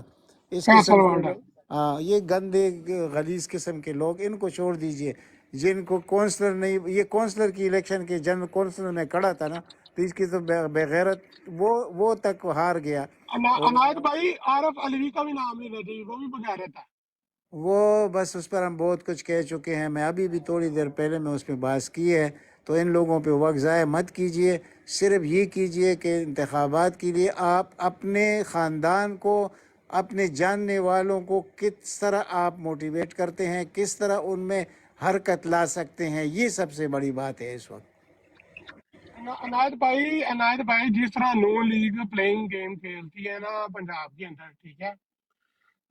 [SPEAKER 3] اس
[SPEAKER 7] فیصل
[SPEAKER 3] قسم کے
[SPEAKER 7] واڈا۔
[SPEAKER 3] لوگ، یہ گندے غلیظ قسم کے لوگ، ان کو چھوڑ دیجئے۔ جن کو کونسلر نہیں، یہ کونسلر کی الیکشن کے جنرل کونسلر میں کھڑا تھا نا، تو اس کی تو بغیرت وہ تک ہار گیا، اور
[SPEAKER 7] عنایت بھائی عارف علوی کا بھی نام لینا چاہیے، وہ بھی بغیرت ہے۔
[SPEAKER 3] وہ بس اس پر ہم بہت کچھ کہہ چکے ہیں، میں ابھی بھی تھوڑی دیر پہلے میں اس پہ بحث کی ہے، تو ان لوگوں پہ وقت ضائع مت کیجئے، صرف یہ کیجئے کہ انتخابات کے لیے آپ اپنے خاندان کو، اپنے جاننے والوں کو کس طرح آپ موٹیویٹ کرتے ہیں، کس طرح ان میں حرکت لا سکتے ہیں، یہ سب سے بڑی بات ہے اس وقت۔
[SPEAKER 7] عنایت بھائی جس طرح نون لیگ پلینگ گیم کھیلتی ہے نا پنجاب کے اندر، ٹھیک ہے،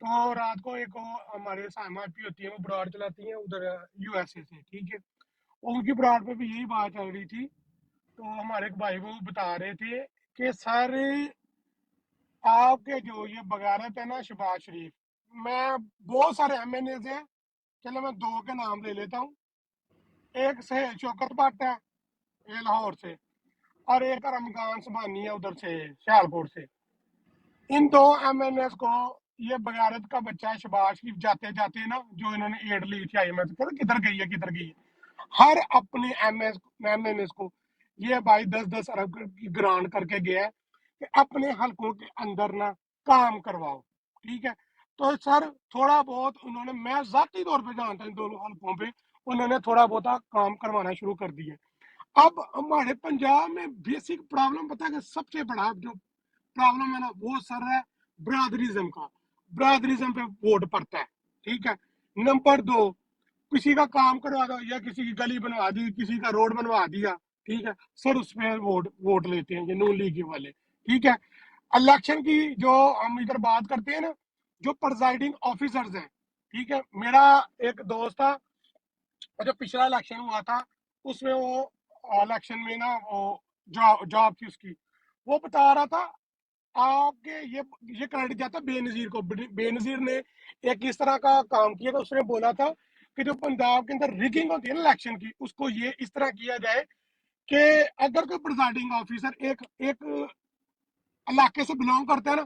[SPEAKER 7] تو رات کو ایک ہمارے سائمہ پی ہوتی ہے، وہ براڈ چلاتی ہیں ادھر یو ایس اے سے، ٹھیک ہے، ان کی براڈ پہ بھی یہی بات چل رہی تھی، تو ہمارے ایک بھائی وہ بتا رہے تھے کہ سر آپ کے جو یہ بغیرت ہے نا شہباز شریف، میں بہت سارے ایم این ایز ہیں، چلو میں 2 کے نام لے لیتا ہوں، ایک سے شوکت بٹ ہے یہ لاہور سے، اور ایک رمضان سبحانی ہے ادھر سے سیالکوٹ سے۔ ان 2 ایم این ایس کو یہ بغیرت کا بچہ ہے شہباز شریف جاتے جاتے نا، جو انہوں نے ایڈ لی تھی آئی ایم ایس، کدھر گئی ہے، ہر اپنے ایم این ایس کو یہ بھائی 10 ارب کی گرانٹ کر کے گیا ہے کہ اپنے حلقوں کے اندر نا کام کرواؤ، ٹھیک ہے، تو سر تھوڑا بہت انہوں نے، میں ذاتی طور پہ جانتا ہوں ان دونوں حلقوں پہ انہوں نے تھوڑا بہت کام کروانا شروع کر دیا۔ اب ہمارے پنجاب میں بیسک پرابلم پتہ ہے کہ سب سے بڑا جو پرابلم ہے نا وہ سر ہے برادریزم کا، برادریزم پہ ووٹ پڑتا ہے، ٹھیک ہے۔ نمبر 2، کسی کا کام کروا دو یا کسی کی گلی بنوا دی، کسی کا روڈ بنوا دیا، ٹھیک ہے، سر اس پہ ووٹ لیتے ہیں یہ نون لیگ والے، ٹھیک ہے۔ الیکشن کی جو ہم ادھر بات کرتے ہیں نا، جو پرزائڈنگ آفیسرز ہیں، ٹھیک ہے، میرا ایک دوست تھا جو پچھلا الیکشن ہوا تھا اس میں، وہ الیکشن میں نا وہ جاب تھی اس کی، وہ بتا رہا تھا آپ کے یہ کریڈٹ جاتا بے نظیر کو، بے نظیر نے ایک اس طرح کا کام کیا تھا، اس نے بولا تھا کہ جو پنجاب کے اندر ریگنگ ہوتی ہے نا الیکشن کی، اس کو یہ اس طرح کیا جائے کہ اگر کوئی پریزائڈنگ آفیسر ایک علاقے سے بلانگ کرتا ہے نا،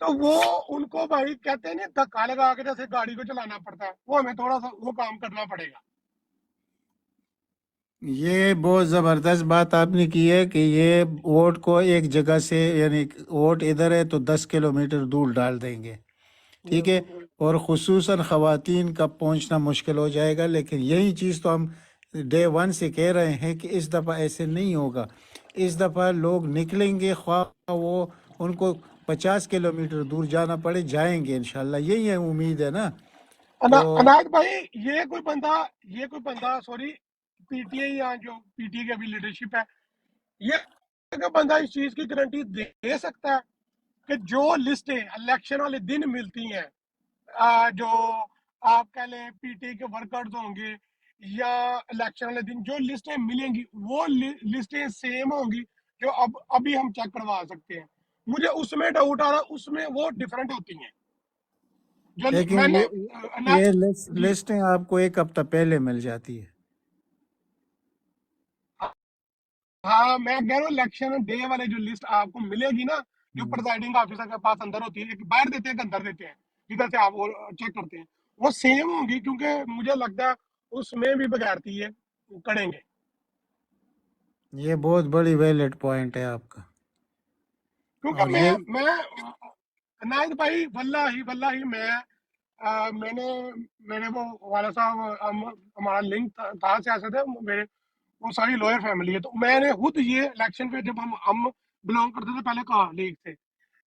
[SPEAKER 7] تو وہ ان کو بھائی کہتے ہیں نا دھکا لگا کے جیسے گاڑی کو چلانا پڑتا ہے، وہ ہمیں تھوڑا سا وہ کام کرنا پڑے گا۔
[SPEAKER 3] یہ بہت زبردست بات آپ نے کی ہے کہ یہ ووٹ کو ایک جگہ سے، یعنی ووٹ ادھر ہے تو 10 کلومیٹر دور ڈال دیں گے، ٹھیک ہے،
[SPEAKER 7] بالکل
[SPEAKER 3] اور خصوصاً خواتین کا پہنچنا مشکل ہو جائے گا۔ لیکن یہی چیز تو ہم ڈے ون سے کہہ رہے ہیں کہ اس دفعہ ایسے نہیں ہوگا، اس دفعہ لوگ نکلیں گے، خواہ وہ ان کو 50 کلومیٹر دور جانا پڑے، جائیں گے انشاءاللہ، یہی ہے امید ہے نا۔ تو
[SPEAKER 7] عنایت بھائی یہ کوئی بندہ سوری پی ٹی آئی یا جو پی ٹی آئی کی ابھی لیڈرشپ ہے، یہ کوئی بندہ اس چیز کی گارنٹی دے سکتا ہے کہ جو لسٹیں الیکشن والے دن ملتی ہیں، جو آپ کہہ لیں پی ٹی آئی کے ورکرز ہوں گے یا الیکشن والے دن جو لسٹیں ملیں گی وہ لسٹیں سیم ہوں گی جو ابھی ہم چیک کروا سکتے ہیں؟ مجھے اس میں ڈاؤٹ آ رہا، اس میں وہ ڈفرینٹ ہوتی ہیں جو
[SPEAKER 3] لیکن
[SPEAKER 7] میں نے
[SPEAKER 3] یہ
[SPEAKER 7] جی
[SPEAKER 3] لسٹیں آپ کو ایک ہفتہ پہلے مل جاتی ہے۔
[SPEAKER 7] ہاں میں کہہ رہا ہوں الیکشن ڈے والے جو لسٹ آپ کو ملے گی نا، جو پریزائڈنگ آفیسر کے پاس اندر ہوتی ہے، ایک باہر دیتے ہیں ایک اندر دیتے ہیں، جدھر سے آپ وہ چیک کرتے ہیں، وہ سیم ہوں گی، کیونکہ مجھے لگتا ہے اس میں بھی بغیرتی ہے کریں گے۔
[SPEAKER 3] یہ بہت بڑی ویلڈ پوائنٹ ہے آپ کا،
[SPEAKER 7] کیونکہ
[SPEAKER 3] اور یہ
[SPEAKER 7] میں عنایت بھائی واللہ میں نے وہ والد صاحب ہمارا لنک تھا سیاست ہے، میرے وہ ساری لوئر فیملی ہے، تو میں نے خود یہ الیکشن پہ جب ہم بلانگ کرتے تھے پہلے کہا لیگ سے،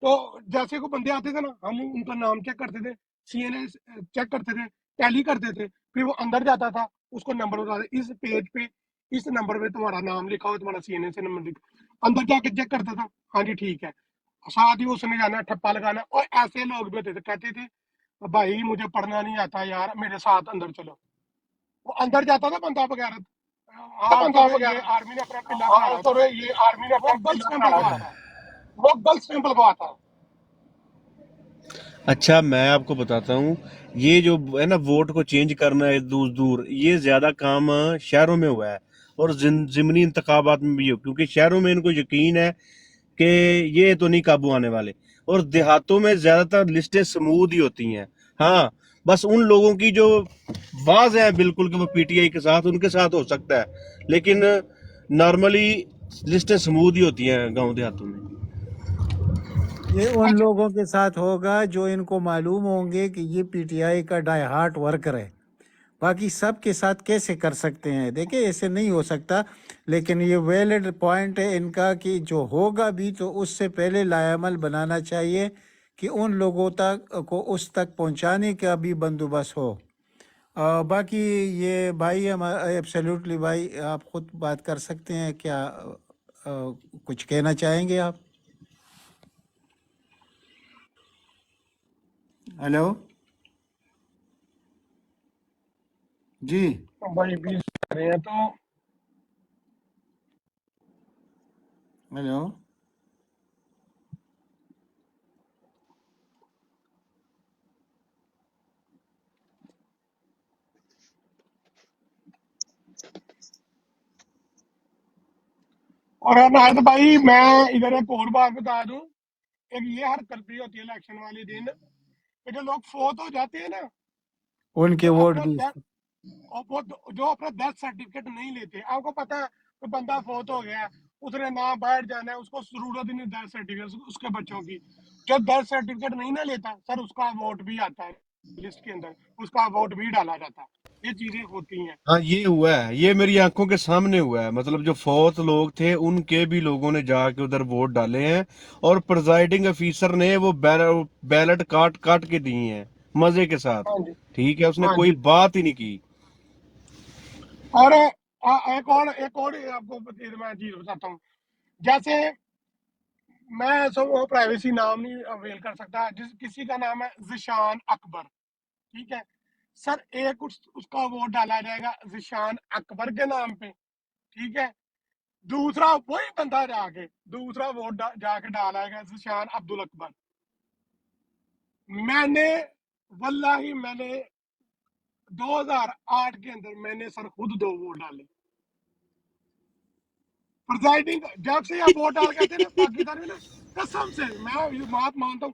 [SPEAKER 7] تو جیسے کوئی بندے آتے تھے نا، ہم ان کا نام چیک کرتے تھے، سی این اے چیک کرتے تھے، ٹیلی کرتے تھے، پھر وہ اندر جاتا تھا، اس کو نمبر بتاتے، اس پیج پہ اس نمبر پہ تمہارا نام لکھا ہو، تمہارا سی این اے سے نمبر لکھا، اندر جا کے چیک کرتا تھا، ہاں جی ٹھیک ہے، ساتھ ہی اس نے جانا ٹھپا لگانا۔ اور ایسے لوگ بھی ہوتے تھے کہتے تھے بھائی مجھے پڑھنا نہیں آتا یار، میرے ساتھ اندر چلو، وہ اندر جاتا تھا بندہ بغیر، عام طور بندہ پہ وغیرہ یہ آرمی نے اپنا پلہ کھڑا عام طور ہوتا پہ ہے، یہ آرمی نے وہ اپنا گلف
[SPEAKER 3] جی،
[SPEAKER 7] میں
[SPEAKER 3] جی،
[SPEAKER 7] پل کو آتا ہے، وہ گلف ٹیمپل کو آتا ہے۔
[SPEAKER 2] اچھا میں آپ کو بتاتا ہوں، یہ جو ہے نا ووٹ کو چینج کرنا ہے دور دور، یہ زیادہ کام شہروں میں ہوا ہے اور ضمنی انتخابات میں بھی ہو، کیونکہ شہروں میں ان کو یقین ہے کہ یہ تو نہیں قابو آنے والے، اور دیہاتوں میں زیادہ تر لسٹیں سمود ہی ہوتی ہیں۔ ہاں بس ان لوگوں کی جو واز ہیں بالکل کہ وہ پی ٹی آئی کے ساتھ، ان کے ساتھ ہو سکتا ہے، لیکن نارملی لسٹیں سمود ہی ہوتی ہیں گاؤں دیہاتوں میں۔
[SPEAKER 3] یہ ان
[SPEAKER 7] اچھا
[SPEAKER 3] لوگوں کے ساتھ ہوگا جو ان کو معلوم ہوں گے کہ یہ پی ٹی آئی کا ڈائی ہارٹ ورکر ہے، باقی سب کے ساتھ کیسے کر سکتے ہیں؟ دیکھیں ایسے نہیں ہو سکتا، لیکن یہ ویلڈ پوائنٹ ہے ان کا کہ جو ہوگا بھی تو اس سے پہلے لائعمل بنانا چاہیے کہ ان لوگوں تک کو اس تک پہنچانے کا بھی بندوبست ہو۔ باقی یہ بھائی ایبسلیوٹلی بھائی آپ خود بات کر سکتے ہیں، کیا کچھ کہنا چاہیں گے آپ؟ ہیلو جی،
[SPEAKER 7] بھائی بھی کر رہے ہیں تو
[SPEAKER 3] ہیلو
[SPEAKER 7] اور عنایت بھائی میں ادھر ایک اور بات بتا دوں، ایک یہ حرکت بھی ہوتی ہے الیکشن والے دن کہ جو لوگ فوت ہو جاتے ہیں نا،
[SPEAKER 3] ان کے
[SPEAKER 7] جو
[SPEAKER 3] ووٹ
[SPEAKER 7] اپنا
[SPEAKER 3] بھی
[SPEAKER 7] جو اپنا ڈیتھ سرٹیفکیٹ نہیں لیتے، آپ کو پتا ہے کہ بندہ فوت ہو گیا ہے، اس نے نہ باہر جانا ہے، اس کو ضرورت ہی نہیں ڈیتھ سرٹیفکیٹ اس کے بچوں کی، جو ڈیتھ سرٹیفکیٹ نہیں نہ لیتا سر، اس کا ووٹ بھی آتا ہے لسٹ کے اندر، اس کا ووٹ بھی ڈالا جاتا ہے، یہ چیزیں ہوتی ہیں۔
[SPEAKER 2] ہاں یہ ہوا ہے، یہ میری آنکھوں کے سامنے ہوا ہے، مطلب جو فوت لوگ تھے ان کے بھی لوگوں نے جا کے ادھر ووٹ ڈالے ہیں، اور پرزائڈنگ افیسر نے وہ بیلٹ کاٹ کاٹ کے دی ہیں مزے کے ساتھ،
[SPEAKER 7] ہاں جی
[SPEAKER 2] ٹھیک ہے، اس نے
[SPEAKER 7] ہاں
[SPEAKER 2] کوئی
[SPEAKER 7] جی۔
[SPEAKER 2] بات ہی نہیں کی۔
[SPEAKER 7] اور ایک اور آپ کو میں چیز بتاتا ہوں، جیسے میں وہ پرائیویسی نام نہیں اویل کر سکتا، کسی کا نام ہے ذیشان اکبر، ٹھیک ہے سر، ایک اس کا ووٹ ڈالا جائے گا ذیشان اکبر کے نام پہ، ٹھیک ہے، دوسرا وہی بندہ دوسرا ووٹ جا کے ڈالا جائے گا ذیشان عبدالاکبر۔ میں نے واللہ میں نے 2008 کے اندر میں نے سر خود 2 ووٹ ڈالے، پرزائڈنگ جب سے آپ ووٹ ڈال کے آتے ہیں نا پاکستان میں نا، قسم سے میں یہ بات مانتا ہوں،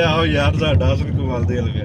[SPEAKER 2] ਆਹੋ ਯਾਰ, ਸਾਡਾ ਅਸਲ ਕਮਾਲ ਦੇ ਲਗਿਆ।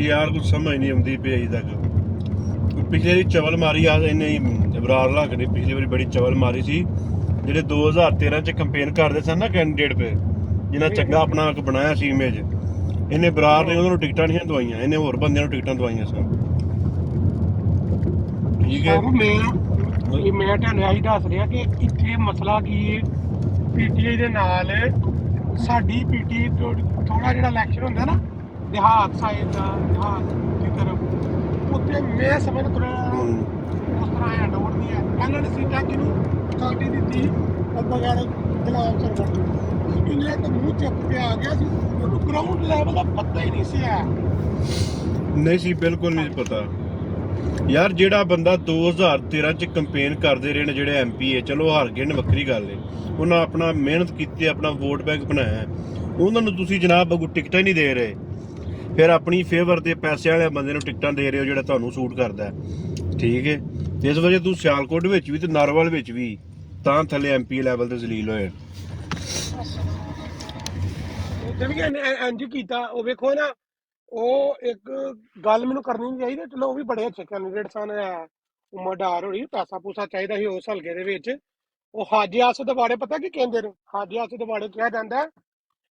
[SPEAKER 2] ਯਾਰ ਕੁਝ ਸਮਝ ਨਹੀਂ ਆਉਂਦੀ ਪਈ ਅਜੇ ਤੱਕ। ਪਿਛਲੇ ਵਾਰੀ ਚਵਲ ਮਾਰੀ ਆ ਇਹਨੇ ਹੀ, ਇਬਰਾਰ ਲੱਗ ਨੇ ਪਿਛਲੀ ਵਾਰੀ ਬੜੀ ਚਵਲ ਮਾਰੀ ਸੀ, ਜਿਹੜੇ 2013 ਚ ਕੰਪੇਨ ਕਰਦੇ ਸਨ ਨਾ ਕੈਂਡੀਡੇਟ ਪੇ, ਜਿਨ੍ਹਾਂ ਚੰਗਾ ਆਪਣਾ ਇੱਕ ਬਣਾਇਆ ਸੀ ਇਮੇਜ, ਇਹਨੇ ਇਬਰਾਰ ਨੇ ਉਹਨਾਂ ਨੂੰ ਟਿਕਟਾਂ ਨਹੀਂ ਦਵਾਈਆਂ, ਇਹਨੇ ਹੋਰ ਬੰਦਿਆਂ ਨੂੰ ਟਿਕਟਾਂ ਦਵਾਈਆਂ ਸਨ, ਠੀਕ ਹੈ।
[SPEAKER 7] ਮੈਂ ਤੁਹਾਨੂੰ ਇਹੀ ਦੱਸ ਰਿਹਾ ਕਿ ਇੱਥੇ ਮਸਲਾ ਕੀ ਹੈ, ਪੀਟੀਆਈ ਦੇ ਨਾਲ ਸਾਡੀ ਪੀਟੀ ਥੋੜਾ ਜਿਹੜਾ ਇਲੈਕਸ਼ਨ ਹੁੰਦਾ ਨਾ ਦਿਹਾਤ ਸਾਈਡ ਦਾ, ਦਿਹਾਤ ਦੀ ਤਰਫ, ਉੱਥੇ ਮੈਂ ਸਮਝ ਥੋੜਾ ਉਸ ਤਰ੍ਹਾਂ ਹੈਂਡ ਓਵਰ ਦੀ ਹੈ, ਇਹਨਾਂ ਨੇ ਸੀਟਾਂ ਕਿਹਨੂੰ ਸਾਡੀ ਦਿੱਤੀ, ਉਹ ਬਗੈਰ ਗੁਲਾਮ ਸਰਵਰ ਇੰਡੀਆ ਤੋਂ ਮੂੰਹ ਚੱਕ ਕੇ ਆ ਗਿਆ ਸੀ, ਉਹਨੂੰ ਗਰਾਊਂਡ ਲੈਵਲ ਦਾ ਪਤਾ ਹੀ ਨਹੀਂ ਸੀ ਹੈ।
[SPEAKER 2] ਨਹੀਂ ਸੀ, ਬਿਲਕੁਲ ਨਹੀਂ ਪਤਾ ਯਾਰ। ਜਿਹੜਾ ਬੰਦਾ 2013 ਚ ਕੰਪੇਨ ਕਰਦੇ ਰਹੇ ਨੇ ਜਿਹੜੇ ਐਮਪੀ ਹੈ, ਚਲੋ ਹਾਰ ਗਏ ਨੇ ਵੱਖਰੀ ਗੱਲ ਹੈ, ਉਹਨਾਂ ਆਪਣਾ ਮਿਹਨਤ ਕੀਤੀ, ਆਪਣਾ ਵੋਟ ਬੈਂਕ ਬਣਾਇਆ, ਉਹਨਾਂ ਨੂੰ ਤੁਸੀਂ ਜਨਾਬ ਅੱਗੋਂ ਟਿਕਟਾਂ ਹੀ ਨਹੀਂ ਦੇ ਰਹੇ, ਫਿਰ ਆਪਣੀ ਫੇਵਰ ਦੇ ਪੈਸੇ ਵਾਲੇ ਬੰਦੇ ਨੂੰ ਟਿਕਟਾਂ ਦੇ ਰਹੇ ਹੋ ਜਿਹੜਾ ਤੁਹਾਨੂੰ ਸੂਟ ਕਰਦਾ, ਠੀਕ ਹੈ। ਇਸ ਵਜ੍ਹਾ ਤੂੰ ਸਿਆਲਕੋਟ ਵਿੱਚ ਵੀ ਤੇ ਨਾਰਵਲ ਵਿੱਚ ਵੀ ਤਾਂ ਥੱਲੇ ਐਮਪੀ ਲੈਵਲ ਤੇ ਜ਼ਲੀਲ ਹੋਏ।
[SPEAKER 7] ਇੰਜ ਕੀਤਾ, ਉਹ ਵੇਖੋ ਨਾ, ਉਹ ਇੱਕ ਗੱਲ ਮੈਨੂੰ ਕਰਨੀ ਨਹੀਂ ਚਾਹੀਦੀ, ਚਲੋ ਉਹ ਵੀ ਬੜੇ ਅੱਛੇ ਕੈਂਡੀਡੇਟ ਸਨ, ਉਮਰ ਡਾਰ ਹੋਣੀ, ਪੈਸਾ ਪੂਸਾ ਚਾਹੀਦਾ ਸੀ ਉਸ ਹਲਕੇ ਦੇ ਵਿੱਚ, ਉਹ ਹਾਜੀਆਸ ਦਿਵਾੜੇ ਪਤਾ ਕੀ ਕਹਿੰਦੇ ਨੇ? ਹਾਜੀਆਸ ਦਿਵਾੜੇ ਕਿਹਾ ਜਾਂਦਾ ਹੈ,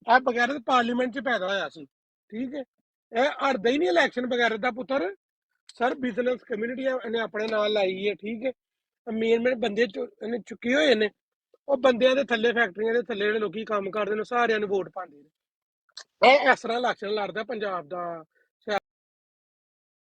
[SPEAKER 7] ਇਹ ਬਗੈਰਤ ਪਾਰਲੀਮੈਂਟ 'ਚ ਪੈਦਾ ਹੋਇਆ ਸੀ, ਠੀਕ ਹੈ। ਇਹ ਹਟਦਾ ਹੀ ਨਹੀਂ ਇਲੈਕਸ਼ਨ ਬਗੈਰਤ ਦਾ ਪੁੱਤਰ। ਸਰ ਬਿਜ਼ਨਸ ਕਮਿਊਨਿਟੀ ਇਹਨੇ ਆਪਣੇ ਨਾਲ ਲਾਈ ਹੈ, ਠੀਕ ਹੈ। ਮੇਨ ਬੰਦੇ ਇਹਨੇ ਚੁੱਕੇ ਹੋਏ ਨੇ, ਉਹ ਬੰਦਿਆਂ ਦੇ ਥੱਲੇ, ਫੈਕਟਰੀਆਂ ਦੇ ਥੱਲੇ ਜਿਹੜੇ ਲੋਕੀ ਕੰਮ ਕਰਦੇ ਨੇ ਸਾਰਿਆਂ ਨੂੰ ਵੋਟ ਪਾਉਂਦੇ ਨੇ। ਇਹ ਇਸ ਤਰ੍ਹਾਂ ਇਲੈਕਸ਼ਨ ਲੜਦਾ ਪੰਜਾਬ ਦਾ